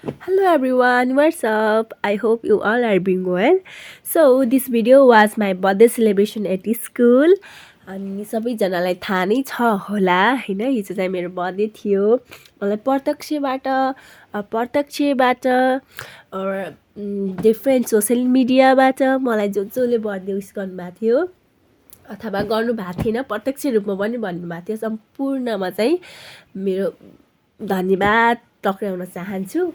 Hello everyone, what's up? I hope you all are doing well. So this video was my birthday celebration at school. अनि सबैजनालाई थाहा नै छ होला हैन, हिजो चाहिँ मेरो बर्थडे थियो। मलाई प्रत्यक्षबाट डिफ्रेन्ट सोसियल मिडियाबाट मलाई जसले बर्थडे विस गर्नुभएको थियो अथवा गर्नुभएको थिएन, प्रत्यक्ष रूपमा पनि भन्नुभएको थियो, सम्पूर्णमा चाहिँ मेरो धन्यवाद टक्राउन चाहन्छु।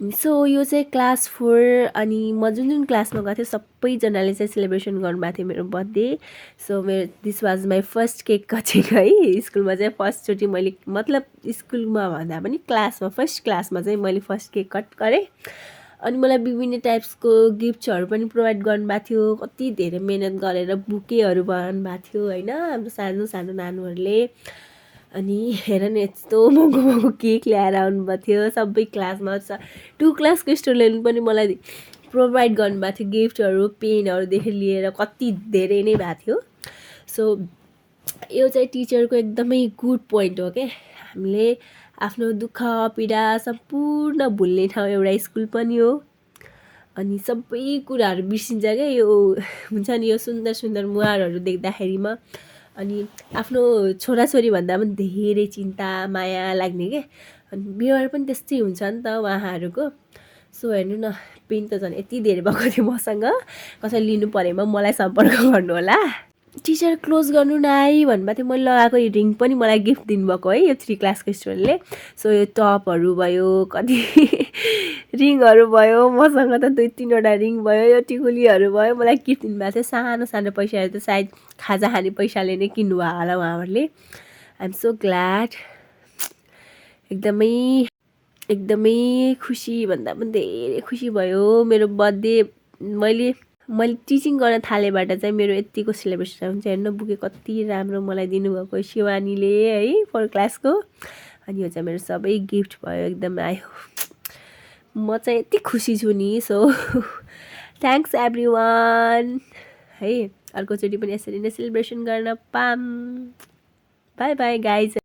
सो यो चाहिँ क्लास 4 अनि म जुन जुन क्लासमा गएको थिएँ सबैजनाले चाहिँ सेलिब्रेसन गर्नुभएको थियो मेरो बर्थडे। सो मेरो this was my first cake cutting है। स्कुलमा चाहिँ फर्स्टचोटि मैले, मतलब स्कुलमा भन्दा पनि क्लासमा, फर्स्ट क्लासमा चाहिँ मैले फर्स्ट केक कट गरेँ। अनि मलाई विभिन्न टाइप्सको गिफ्ट्सहरू पनि प्रोभाइड गर्नुभएको थियो। कति धेरै मेहनत गरेर बुकेहरू बनाउनु भएको थियो होइन हाम्रो सानो सानो नानीहरूले। अनि हेर न यस्तो महँगो महँगो केक ल्याएर आउनुभएको थियो। सबै क्लासमा 2 क्लासको स्टुडेन्ट पनि मलाई प्रोभाइड गर्नुभएको थियो गिफ्टहरू, पेनहरूदेखि लिएर कति धेरै नै भएको थियो। सो यो चाहिँ टिचरको एकदमै गुड पोइन्ट हो क्या। हामीले आफ्नो दुःख पीडा सम्पूर्ण भुल्ने ठाउँ एउटा स्कुल पनि हो। अनि सबै कुराहरू बिर्सिन्छ क्या यो हुन्छ नि, यो सुन्दर सुन्दर मुहारहरू देख्दाखेरिमा। अनि आफ्नो छोराछोरी भन्दा पनि धेरै चिन्ता माया लाग्ने क्या। अनि व्यवहार पनि त्यस्तै हुन्छ नि त उहाँहरूको। सो हेर्नु न, पेन त झन् यति धेरै भएको थियो मसँग। कसैले लिनु परेमा मलाई सम्पर्क गर्नु होला। टिचर क्लोज गर्नु न है भन्नुभएको थियो। मैले लगाएको रिङ पनि मलाई गिफ्ट दिनुभएको है यो 3 क्लासको स्टुडेन्टले। सो यो टपहरू भयो, कति रिङहरू भयो, मसँग त 2-3वटा रिङ भयो, यो टिकुलीहरू भयो, मलाई गिफ्ट दिनुभएको थियो। सानो सानो पैसाहरू त सायद खाजा खाने पैसाले नै किन्नुभयो होला उहाँहरूले। I am so glad. एकदमै खुसी भन्दा पनि धेरै खुसी भयो मेरो बर्थडे। मैले टिचिङ गर्न थालेबाट चाहिँ मेरो यतिको सेलिब्रेसन हुन्छ। हेर्नु बुके कति राम्रो मलाई दिनुभएको शिवानीले है 4 क्लासको। अनि यो चाहिँ मेरो सबै गिफ्ट भयो। एकदम आयो, म चाहिँ यति खुसी छु नि। सो थ्याङ्क्स एभ्रिवान है। अर्कोचोटि पनि यसरी नै सेलिब्रेसन गर्न पाऊँ। By by guys.